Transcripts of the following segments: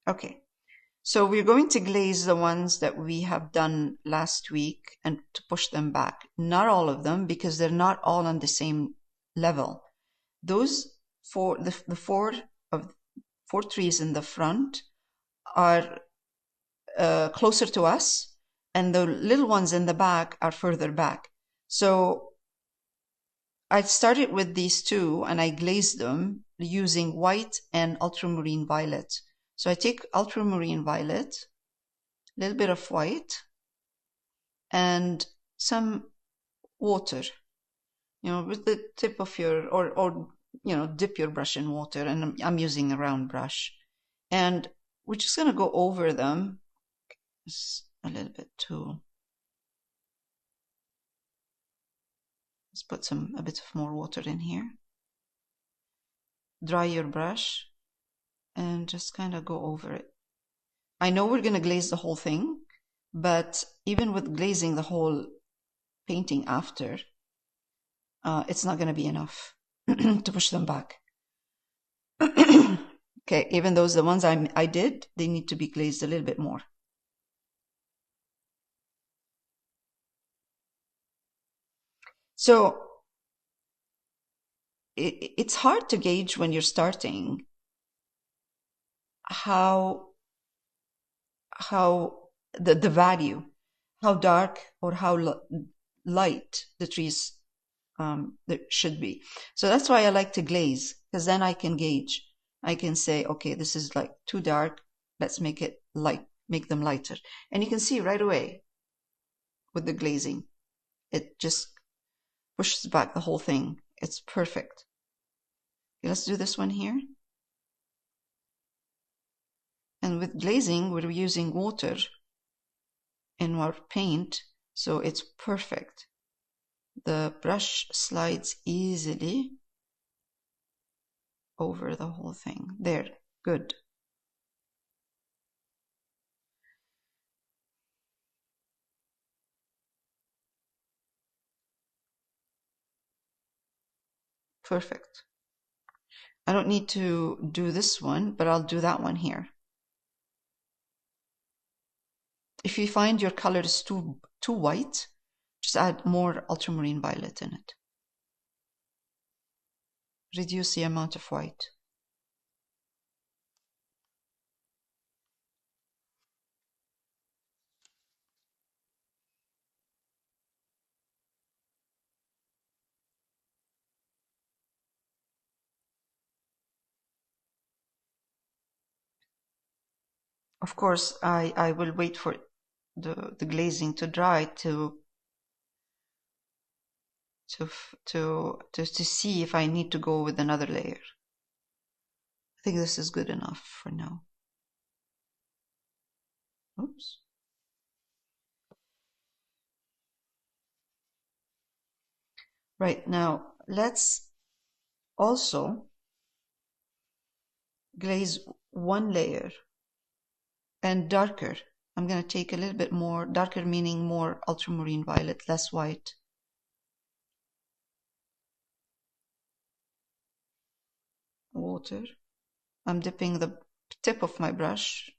Okay. So we're going to glaze the ones that we have done last week and to push them back. Not all of them, because they're not all on the same level. Those the four trees in the front are closer to us, and the little ones in the back are further back. So I started with these two and I glazed them using white and ultramarine violet. So I take ultramarine violet, a little bit of white, and some water, with the tip of your, or dip your brush in water, and I'm using a round brush. And we're just going to go over them. It's a little bit too. Let's put a bit of more water in here. Dry your brush and just kind of go over it. I know we're going to glaze the whole thing, but even with glazing the whole painting after, it's not going to be enough to push them back. Okay, even those, the ones I did, they need to be glazed a little bit more. So it's hard to gauge when you're starting how the value, how dark or how light the trees that should be. So that's why I like to glaze, because then I can gauge. I can say, okay, this is like too dark. Let's make it light, make them lighter. And you can see right away with the glazing, it just pushes back the whole thing. It's perfect. Okay, let's do this one here. And with glazing, we're using water in our paint, so it's perfect. The brush slides easily over the whole thing. There, good. Perfect. I don't need to do this one, but I'll do that one here. If you find your color is too white, just add more ultramarine violet in it. Reduce the amount of white. Of course, I will wait for the glazing to dry to see if I need to go with another layer. I think this is good enough for now. Oops. Right, now let's also glaze one layer and darker. I'm going to take a little bit more, darker meaning more ultramarine violet, less white. Water. I'm dipping the tip of my brush.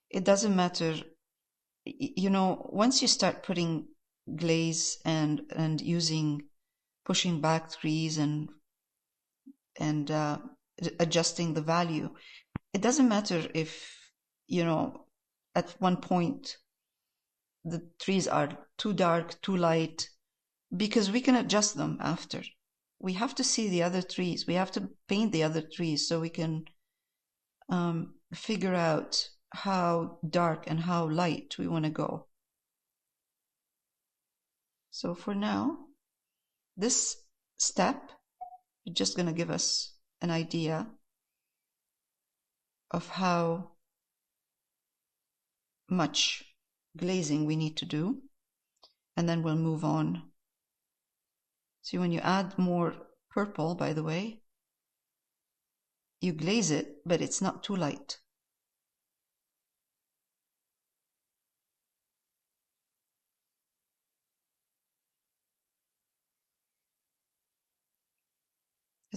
It doesn't matter, once you start putting glaze and using, pushing back trees and adjusting the value, it doesn't matter if, at one point the trees are too dark, too light, because we can adjust them after. We have to see the other trees. We have to paint the other trees so we can figure out how dark and how light we want to go. So for now, this step is just going to give us an idea of how much glazing we need to do, and then we'll move on. See, when you add more purple, by the way, you glaze it, but it's not too light.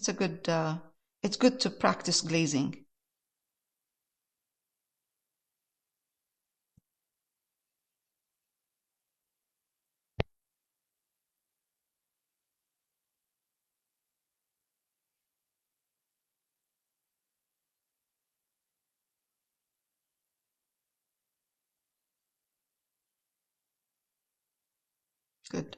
It's a good, it's good to practice glazing. Good.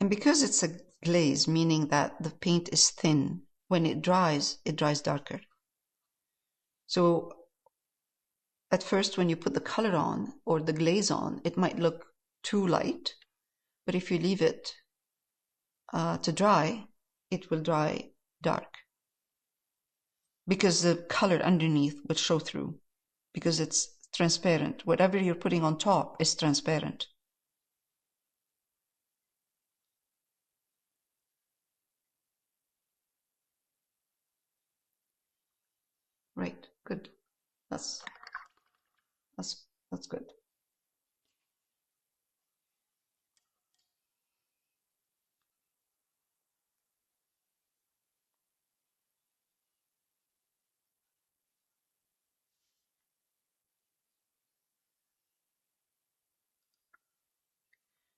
And because it's a glaze, meaning that the paint is thin, when it dries darker. So at first, when you put the color on or the glaze on, it might look too light, but if you leave it to dry, it will dry dark because the color underneath will show through because it's transparent. Whatever you're putting on top is transparent. Right, good. That's good.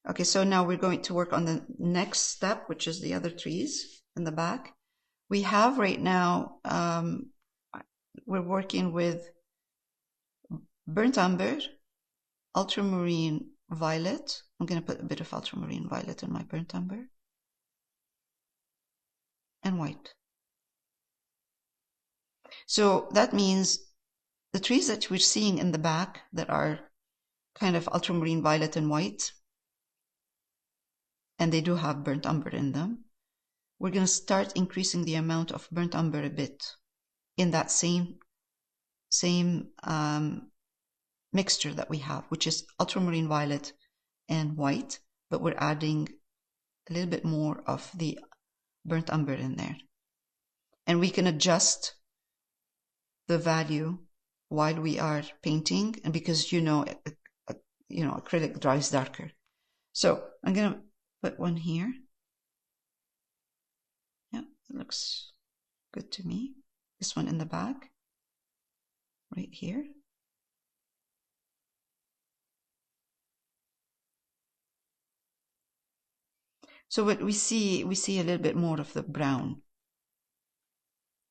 Okay, so now we're going to work on the next step, which is the other trees in the back. We have right now, we're working with burnt umber, ultramarine violet. I'm going to put a bit of ultramarine violet in my burnt umber, and white. So that means the trees that we're seeing in the back that are kind of ultramarine violet and white, and they do have burnt umber in them, we're going to start increasing the amount of burnt umber a bit in that same mixture that we have, which is ultramarine violet and white, but we're adding a little bit more of the burnt umber in there. And we can adjust the value while we are painting, and because acrylic dries darker. So I'm going to put one here. Yeah, it looks good to me. This one in the back, right here. So what we see a little bit more of the brown.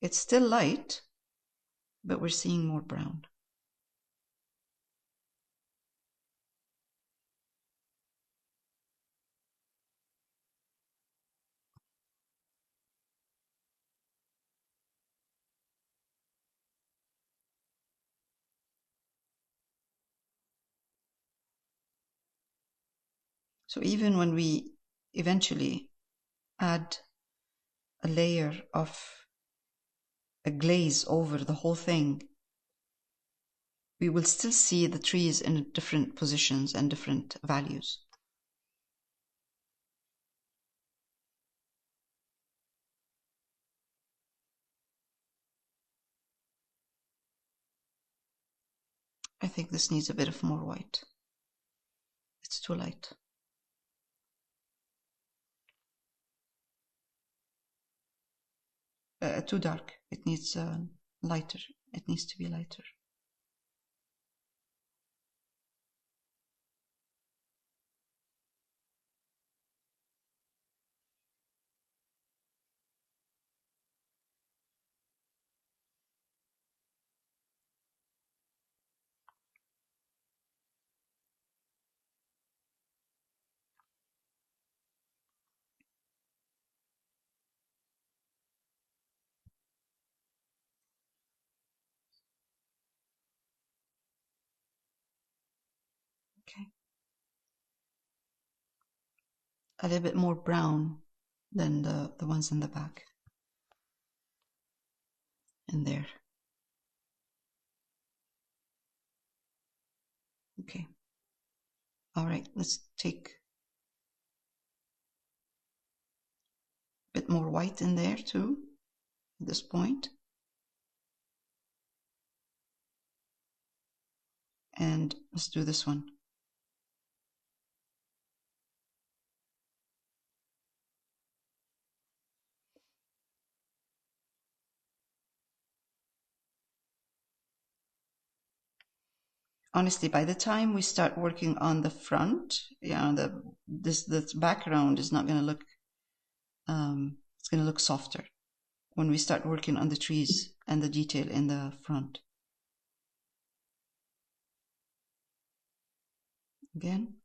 It's still light, but we're seeing more brown. So even when we eventually add a layer of a glaze over the whole thing, we will still see the trees in different positions and different values. I think this needs a bit of more white. It's too light. Too dark. It needs lighter. It needs to be lighter. Okay. A little bit more brown than the ones in the back. In there. Okay. All right, let's take a more white in there too, at this point. And let's do this one. Honestly, by the time we start working on the front, this background is not going to look, it's going to look softer when we start working on the trees and the detail in the front. Again.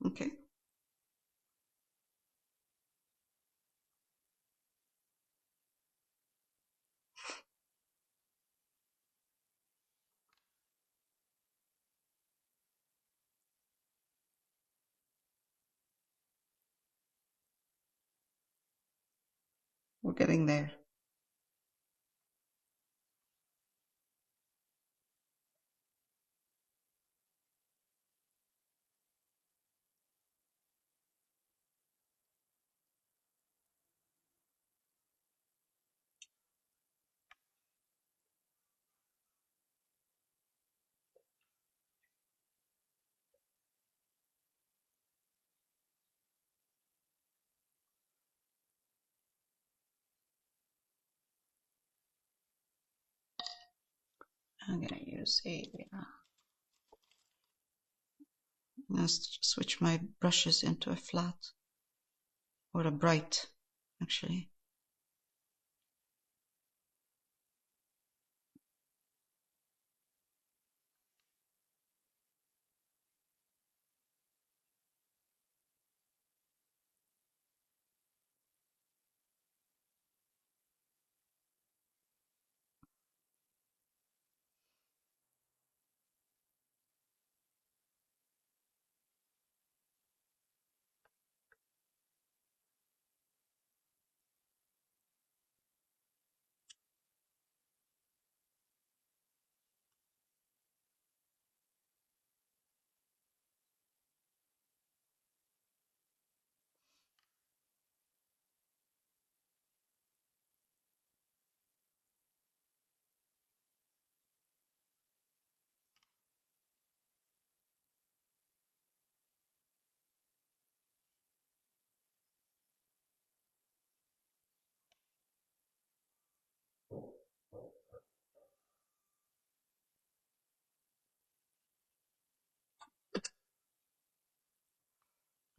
Okay. We're getting there. I'm going to use let's switch my brushes into a flat or a bright, actually.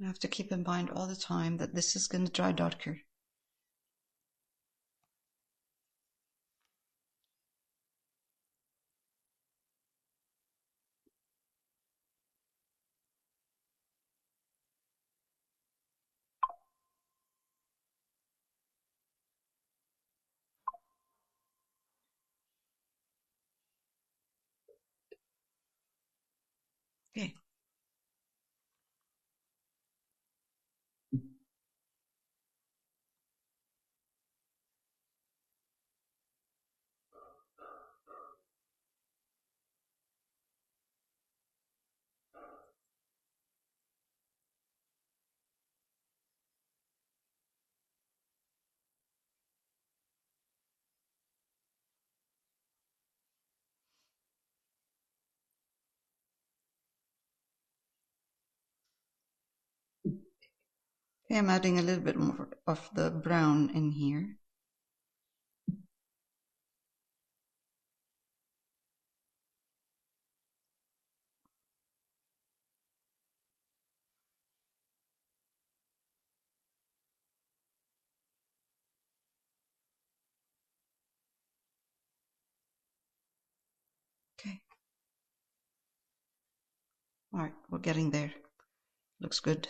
I have to keep in mind all the time that this is going to dry darker. Okay. Okay, I'm adding a little bit more of the brown in here. All right, we're getting there. Looks good.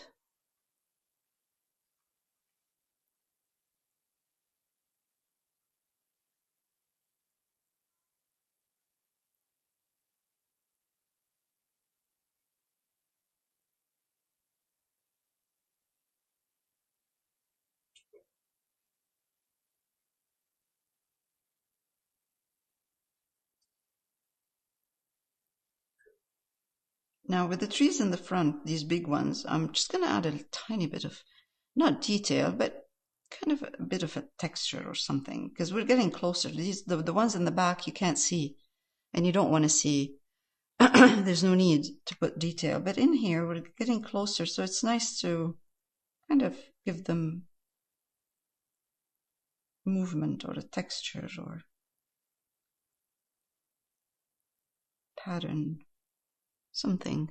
Now with the trees in the front, these big ones, I'm just going to add a tiny bit of, not detail, but kind of a bit of a texture or something, because we're getting closer. The ones in the back you can't see, and you don't want to see. There's no need to put detail, but in here we're getting closer, so it's nice to kind of give them movement or a texture or pattern, something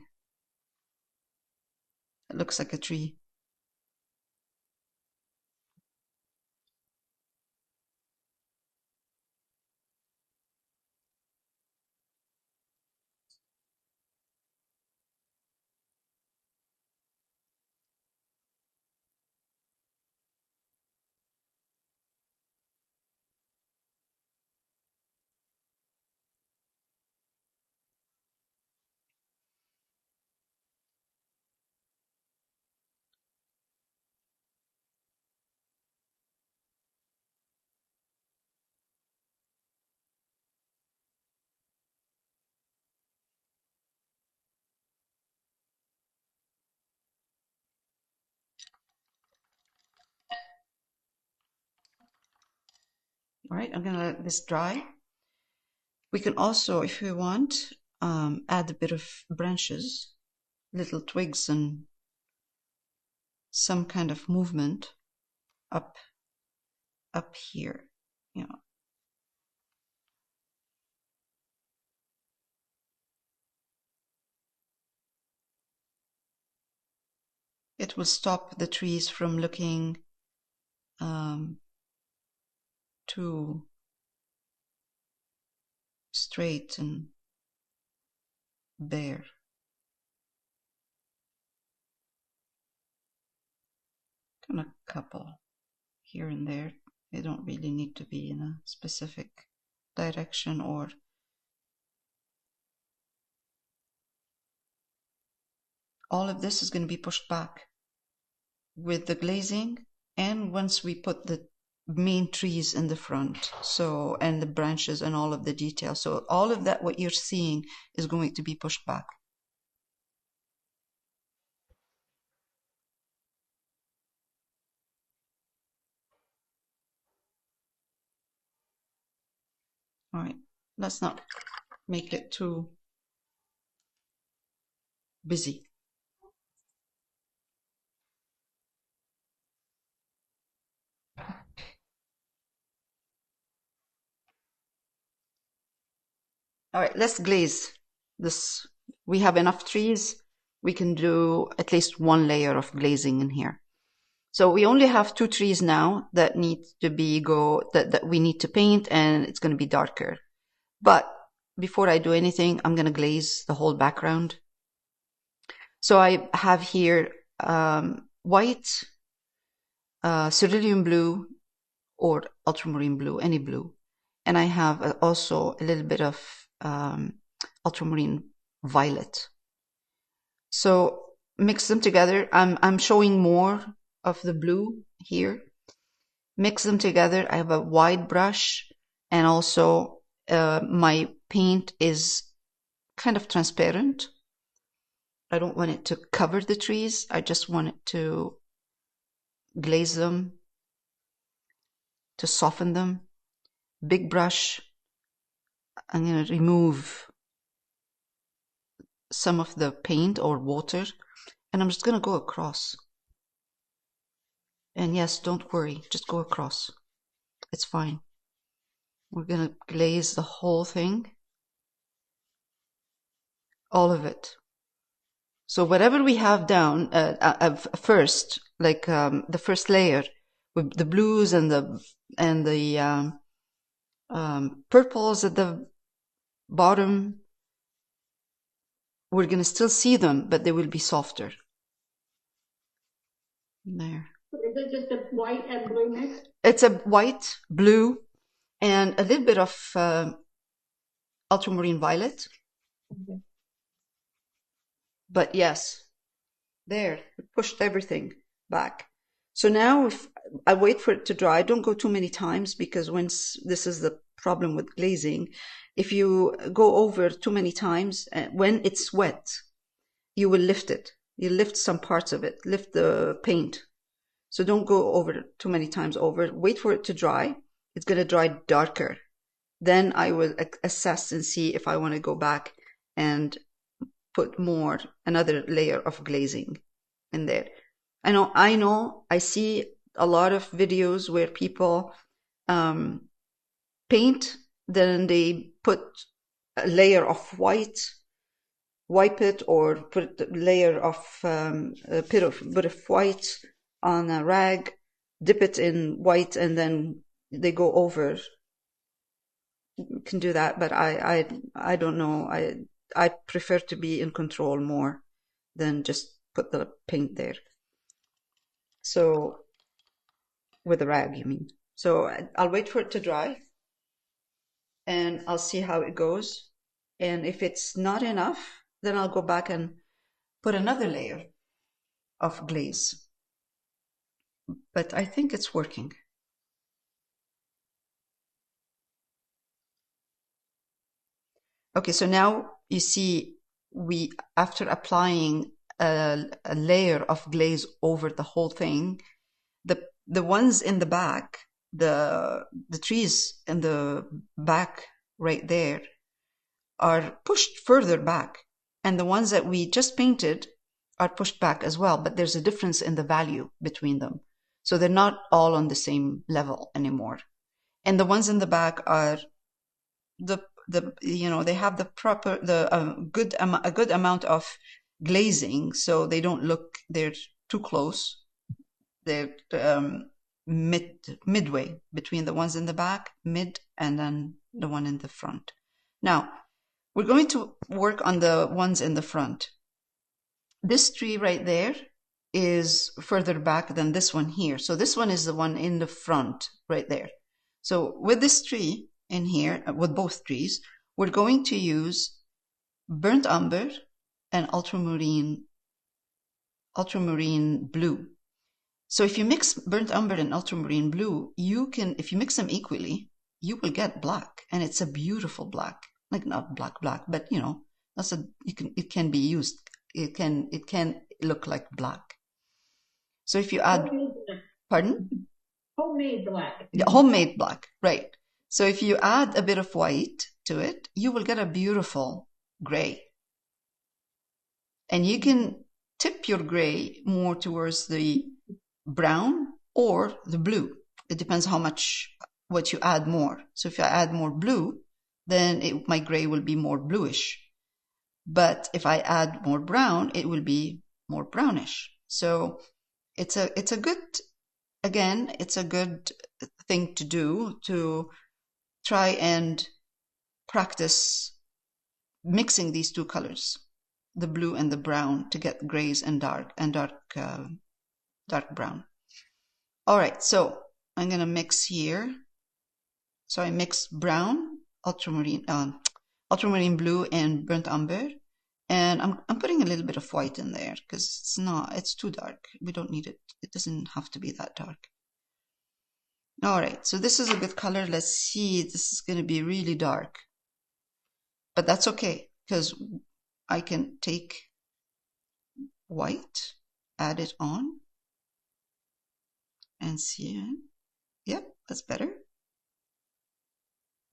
that looks like a tree. All right, I'm going to let this dry. We can also, if we want, add a bit of branches, little twigs and some kind of movement up here, you know. It will stop the trees from looking too straight and bare. Kind of couple here and there. They don't really need to be in a specific direction, or all of this is going to be pushed back with the glazing, and once we put the main trees in the front, so, and the branches and all of the details, so all of that what you're seeing is going to be pushed back. All right, let's not make it too busy. All right, let's glaze this. We have enough trees. We can do at least one layer of glazing in here. So we only have 2 trees now that need to be that we need to paint, and it's going to be darker. But before I do anything, I'm going to glaze the whole background. So I have here white, cerulean blue, or ultramarine blue, any blue. And I have also a little bit of ultramarine violet. So mix them together. I'm showing more of the blue here. Mix them together. I have a wide brush, and also my paint is kind of transparent. I don't want it to cover the trees. I just want it to glaze them, to soften them. Big brush. I'm going to remove some of the paint or water, and I'm just going to go across. And yes, don't worry, just go across. It's fine. We're going to glaze the whole thing, all of it. So whatever we have down first, like the first layer with the blues and the purples at the bottom, we're going to still see them, but they will be softer. There. Is it just a white and blue mix? It's a white, blue, and a little bit of ultramarine violet. Okay. But yes, there, we pushed everything back. So now if I wait for it to dry, don't go too many times, because once this is the problem with glazing, if you go over too many times, when it's wet, you will lift it. You lift some parts of it, lift the paint. So don't go over too many times over. Wait for it to dry. It's going to dry darker. Then I will assess and see if I want to go back and put another layer of glazing in there. I know, I see a lot of videos where people paint, then they put a layer of white, wipe it, or put a layer of a bit of white on a rag, dip it in white, and then they go over. You can do that, but I don't know. I prefer to be in control more than just put the paint there. So, with a rag, you mean. So I'll wait for it to dry, and I'll see how it goes. And if it's not enough, then I'll go back and put another layer of glaze. But I think it's working. Okay, so now you see after applying a layer of glaze over the whole thing, the ones in the back, the trees in the back right there are pushed further back, and the ones that we just painted are pushed back as well, but there's a difference in the value between them. So they're not all on the same level anymore. And the ones in the back are they have a good amount of glazing, so they don't look, they're too close. They're midway between the ones in the back, mid, and then the one in the front. Now, we're going to work on the ones in the front. This tree right there is further back than this one here. So this one is the one in the front right there. So with this tree in here, with both trees, we're going to use burnt umber and ultramarine blue. So if you mix burnt umber and ultramarine blue, if you mix them equally, you will get black, and it's a beautiful black. Like not black, but it can be used. It can look like black. So if you add, pardon? Homemade black. Yeah, homemade black, right. So if you add a bit of white to it, you will get a beautiful gray. And you can tip your gray more towards the brown or the blue. It depends what you add more. So if I add more blue, then my gray will be more bluish. But if I add more brown, it will be more brownish. So it's a good thing to do, to try and practice mixing these two colors, the blue and the brown, to get grays and dark brown. All right, so I'm gonna mix here. So I mix brown, ultramarine blue, and burnt umber, and I'm putting a little bit of white in there because it's too dark. We don't need it. It doesn't have to be that dark. All right, so this is a good color. Let's see, this is going to be really dark, but that's okay because I can take white, add it on, and see. Yep, that's better.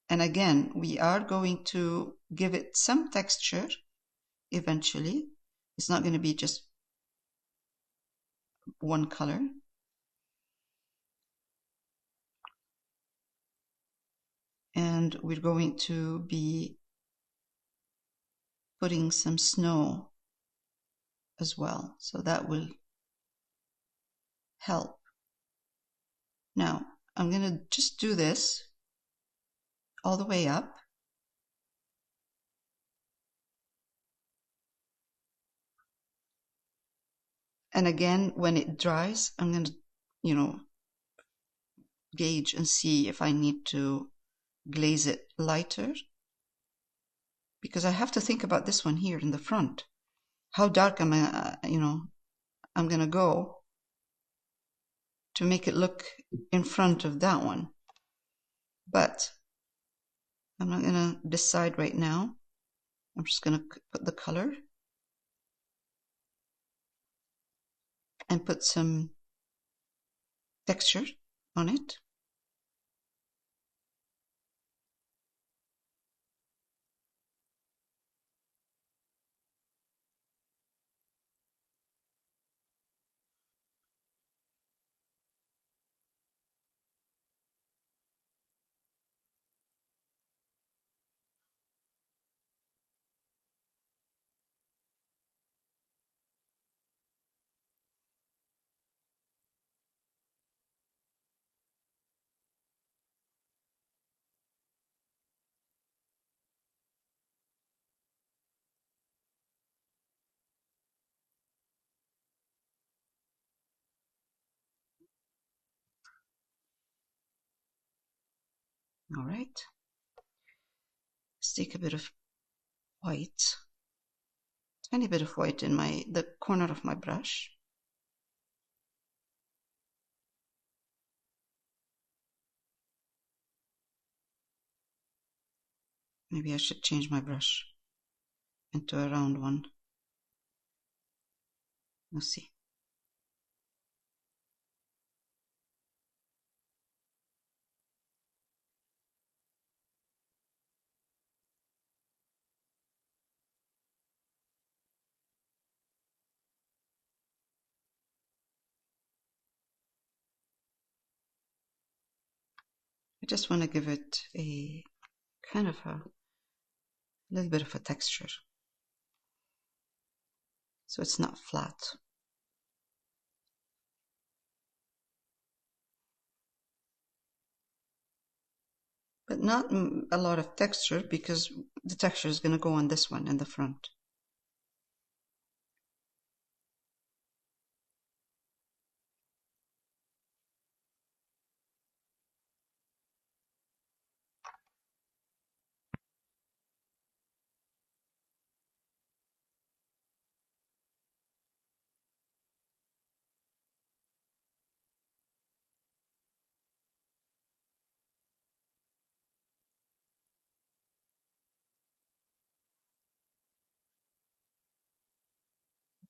And again, we are going to give it some texture eventually. It's not going to be just one color. And we're going to be putting some snow as well, so that will help. Now, I'm going to just do this all the way up. And again, when it dries, I'm going to, you know, gauge and see if I need to glaze it lighter, because I have to think about this one here in the front. How dark am I, I'm going to go to make it look in front of that one. But I'm not going to decide right now. I'm just going to put the color and put some texture on it. All right. Let's take a bit of white, tiny bit of white in the corner of my brush. Maybe I should change my brush into a round one. Let's see. I just want to give it a kind of a little bit of a texture, so it's not flat. But not a lot of texture, because the texture is going to go on this one in the front.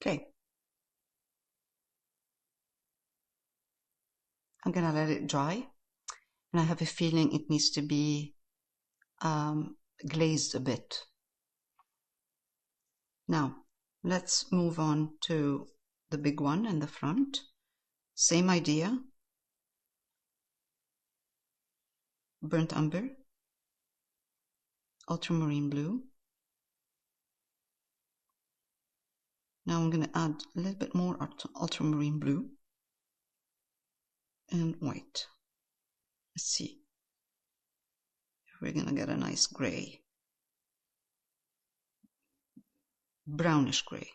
Okay. I'm going to let it dry, and I have a feeling it needs to be glazed a bit. Now, let's move on to the big one in the front. Same idea. Burnt umber, ultramarine blue. Now I'm going to add a little bit more ultramarine blue and white. Let's see if we're going to get a nice gray, brownish gray.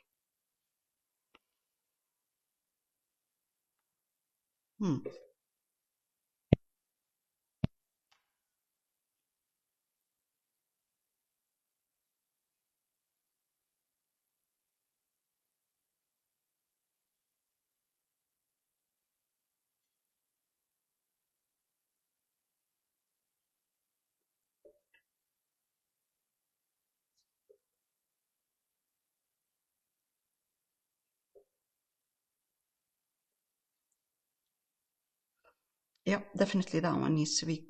Yep, definitely that one needs to be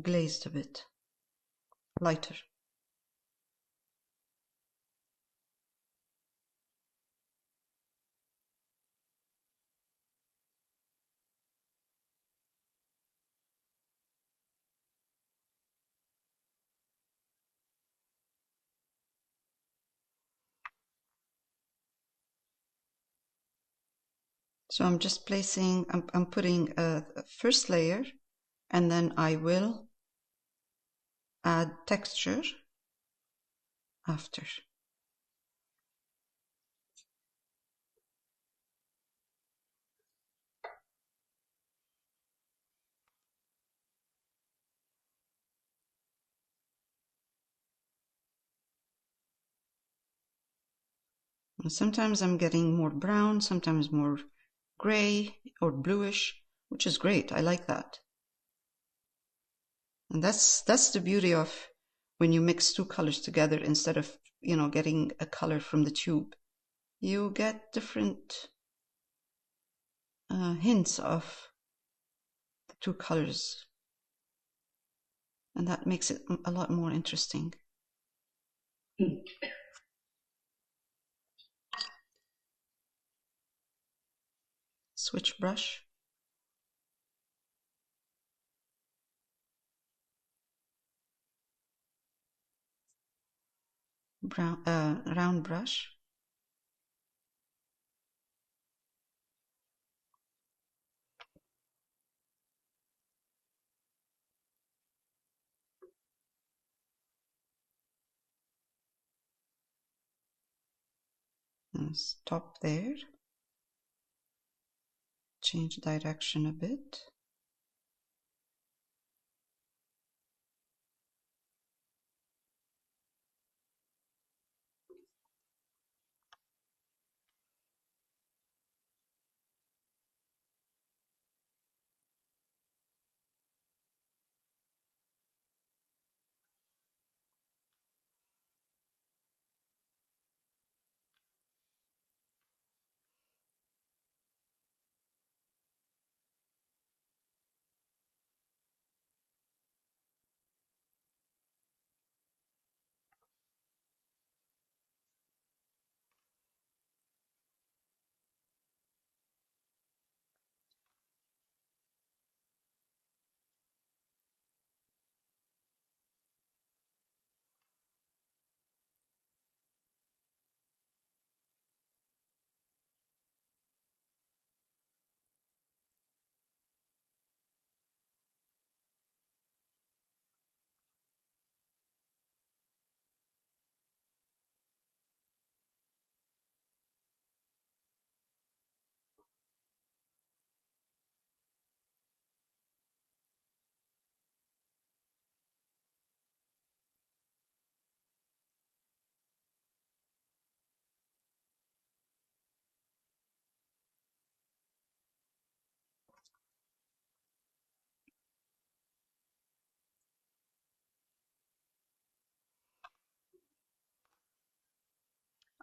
glazed a bit lighter. So I'm just placing, I'm putting a first layer, and then I will add texture after. Sometimes I'm getting more brown, sometimes more gray or bluish, which is great. I like that. And that's the beauty of when you mix two colors together instead of, getting a color from the tube. You get different hints of the two colors. And that makes it a lot more interesting. Switch brush. Round brush. And stop there. Change direction a bit.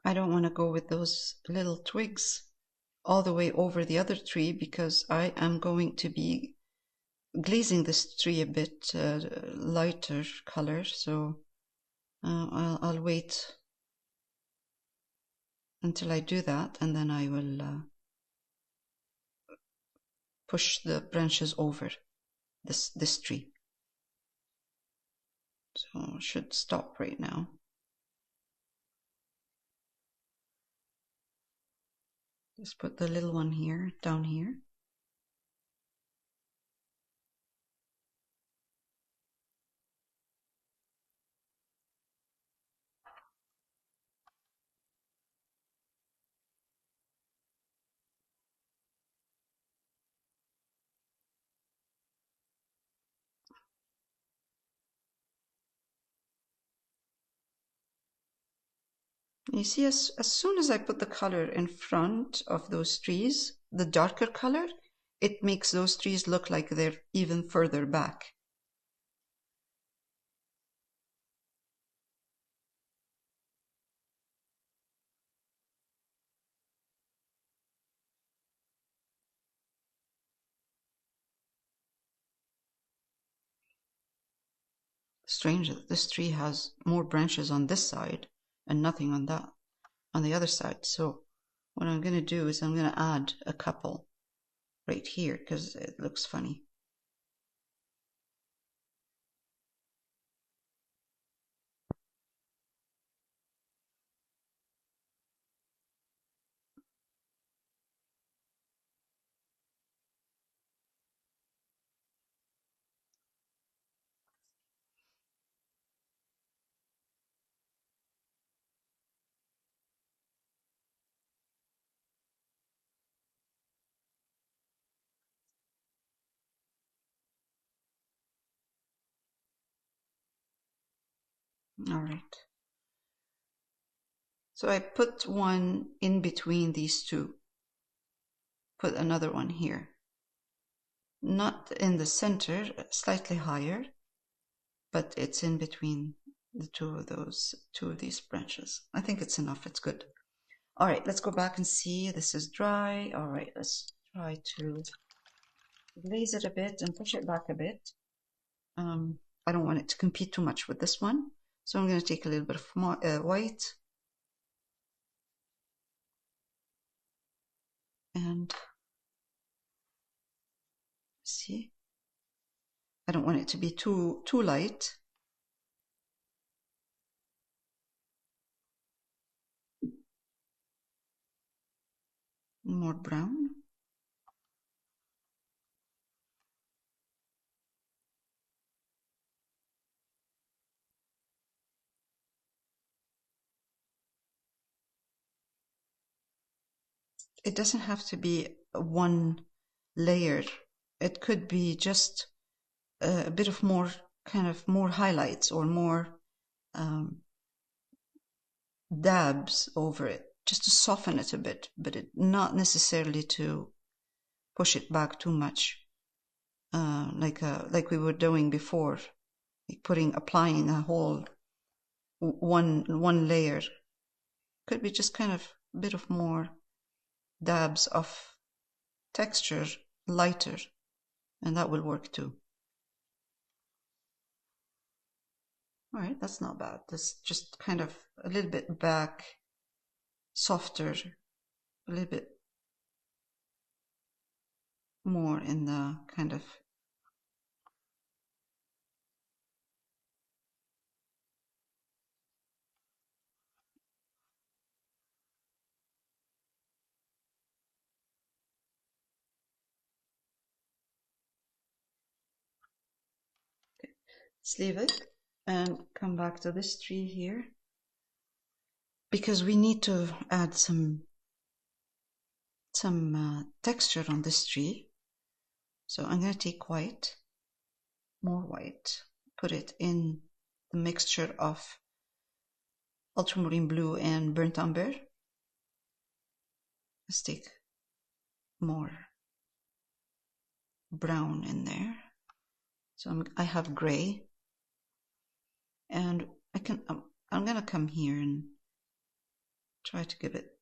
I don't want to go with those little twigs all the way over the other tree because I am going to be glazing this tree a bit lighter color, so I'll wait until I do that, and then I will push the branches over this tree. So it should stop right now. Just put the little one here, down here. You see, as soon as I put the color in front of those trees, the darker color, it makes those trees look like they're even further back. Strange that this tree has more branches on this side and nothing on the other side. So what I'm going to do is I'm going to add a couple right here because it looks funny. All right. So I put one in between these two. Put another one here. Not in the center, slightly higher, but it's in between the two of these branches. I think it's enough. It's good. All right, let's go back and see. This is dry. All right, let's try to glaze it a bit and push it back a bit. I don't want it to compete too much with this one. So I'm going to take a little bit of white and see. I don't want it to be too light. More brown. It doesn't have to be one layer. It could be just a bit of more highlights or more dabs over it, just to soften it a bit, but not necessarily to push it back too much, like we were doing before, like applying a whole one layer. Could be just kind of a bit of more dabs of texture, lighter, and that will work too. All right, that's not bad. That's just kind of a little bit back, softer, a little bit more in the kind of let's leave it and come back to this tree here, because we need to add some texture on this tree. So I'm going to take white, more white, put it in the mixture of ultramarine blue and burnt umber. Let's take more brown in there. So I have gray, and I'm going to come here and try to give it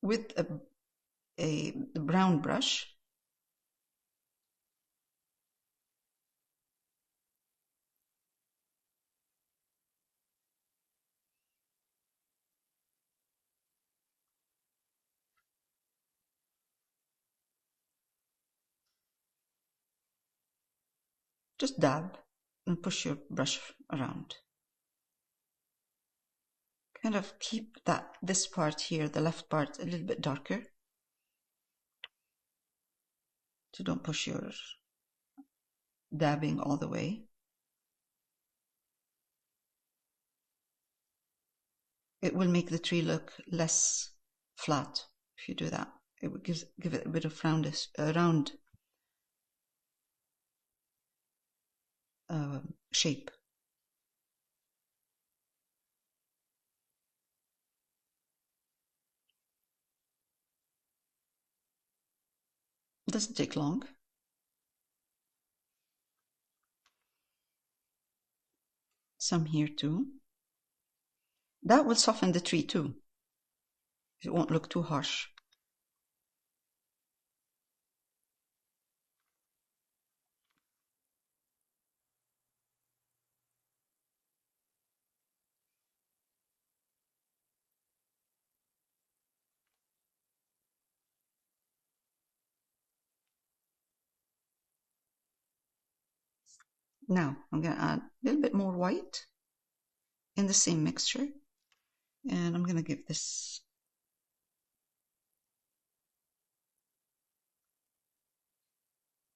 with a brown brush. Just dab and push your brush around. Kind of keep this part here, the left part, a little bit darker. So don't push your dabbing all the way. It will make the tree look less flat if you do that. It will give it a bit of round shape. It doesn't take long. Some here too. That will soften the tree too. It won't look too harsh. Now I'm going to add a little bit more white in the same mixture, and I'm going to give this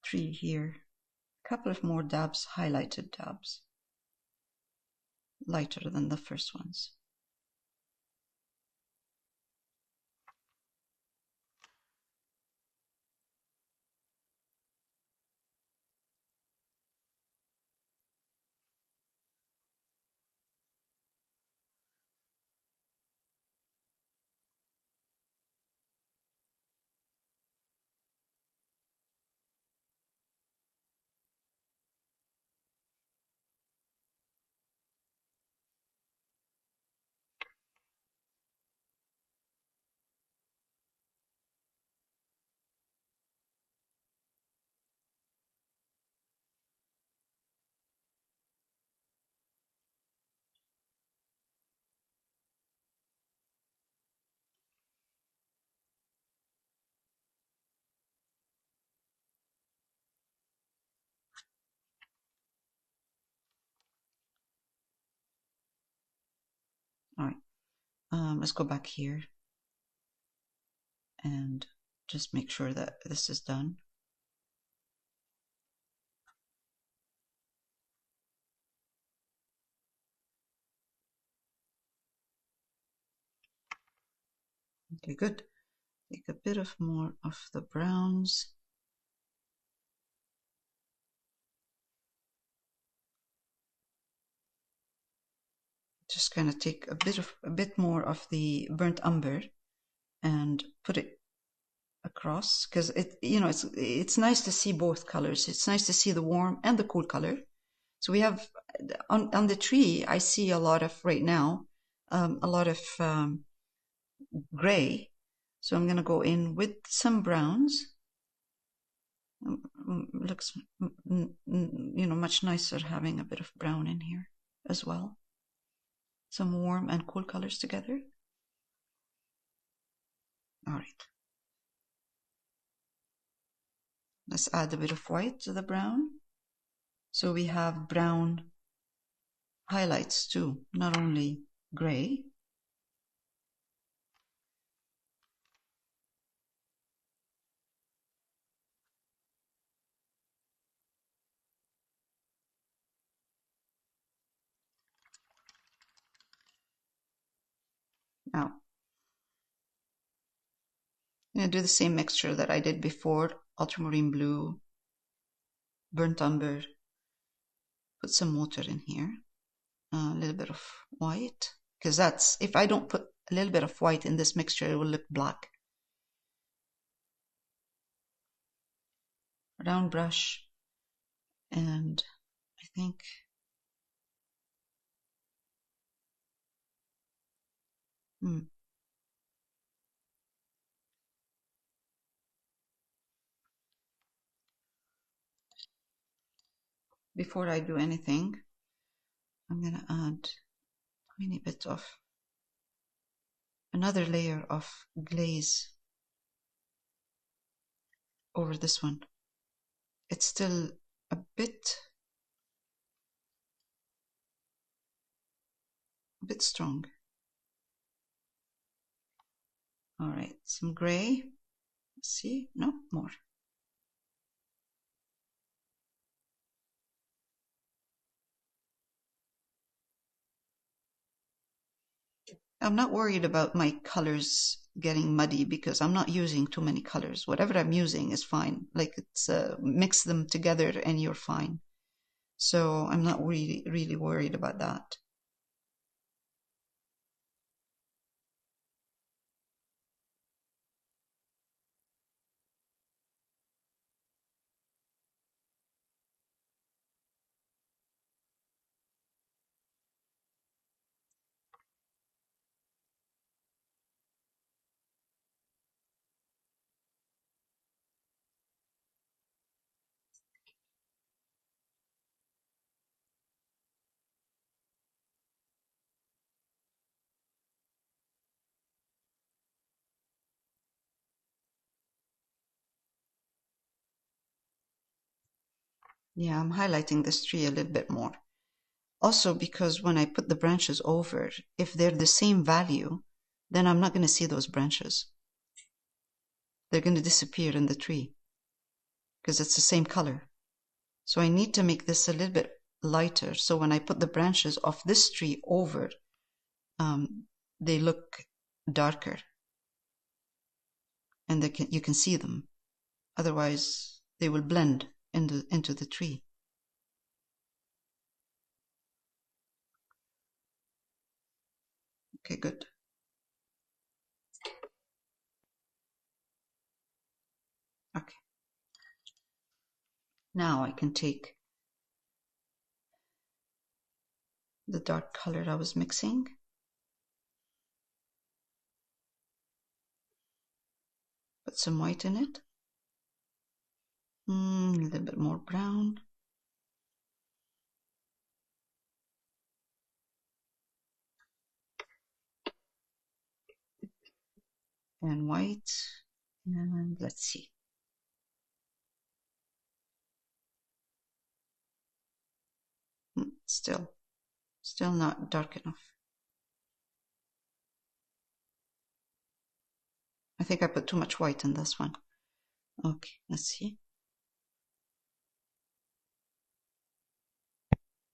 tree here a couple of more dabs, highlighted dabs, lighter than the first ones. Let's go back here and just make sure that this is done. Okay, good. Take a bit of more of the browns. Just gonna take a bit more of the burnt umber and put it across, because it's nice to see both colors. It's nice to see the warm and the cool color. So we have on the tree, I see a lot of right now, a lot of gray. So I'm gonna go in with some browns. Looks much nicer having a bit of brown in here as well. Some warm and cool colors together. All right. Let's add a bit of white to the brown. So we have brown highlights too, not only gray. Now, I'm going to do the same mixture that I did before. Ultramarine blue, burnt umber, put some water in here, a little bit of white, because that's, if I don't put a little bit of white in this mixture, it will look black. Round brush, and I think before I do anything, I'm going to add a tiny bit of another layer of glaze over this one. It's still a bit strong. All right, some gray. Let's see, no more. I'm not worried about my colors getting muddy because I'm not using too many colors. Whatever I'm using is fine. Like it's mix them together and you're fine. So I'm not really worried about that. Yeah, I'm highlighting this tree a little bit more. Also because when I put the branches over, if they're the same value, then I'm not going to see those branches. They're going to disappear in the tree because it's the same color. So I need to make this a little bit lighter. So when I put the branches of this tree over, they look darker and you can see them. Otherwise, they will blend into the tree. Okay, good. Okay. Now I can take the dark color I was mixing. Put some white in it. A little bit more brown. And white. And let's see. Still not dark enough. I think I put too much white in this one. Okay, let's see.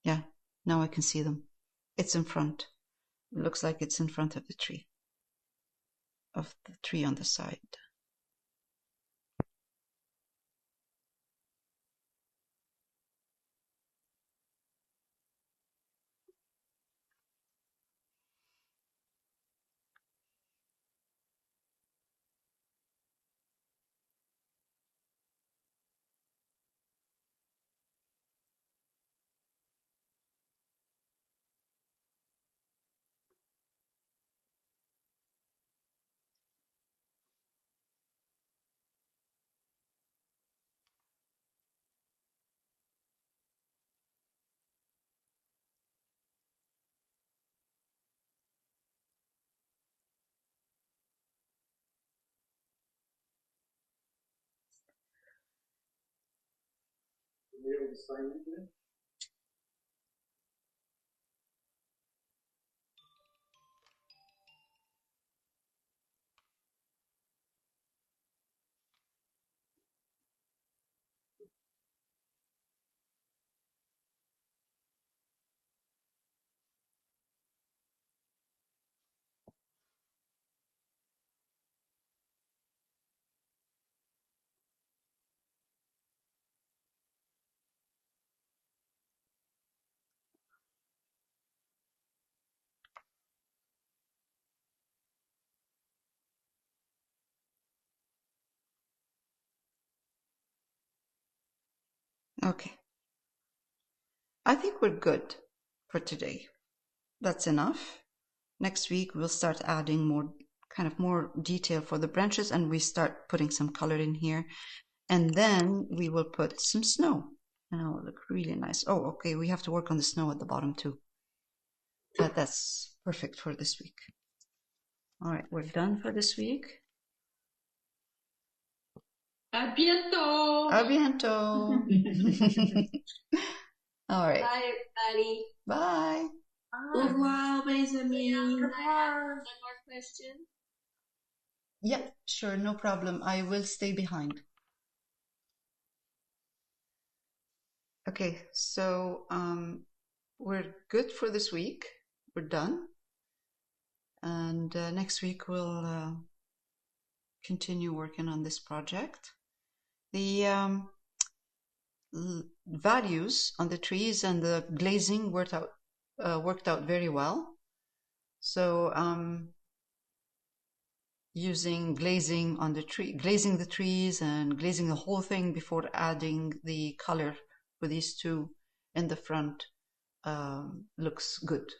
Yeah, now I can see them. It's in front. It looks like it's in front of the tree on the side. Okay. I think we're good for today. That's enough. Next week we'll start adding more detail for the branches, and we start putting some color in here. And then we will put some snow, and it'll look really nice. Oh, okay, we have to work on the snow at the bottom too. But that's perfect for this week. All right, we're done for this week. A bientôt. A bientôt. All right. Bye, everybody. Bye. Au revoir, mes amis. One more question. Yeah, sure, no problem. I will stay behind. Okay, so we're good for this week. We're done. And next week we'll continue working on this project. The values on the trees and the glazing worked out very well. So using glazing on the tree, glazing the trees and glazing the whole thing before adding the color for these two in the front looks good.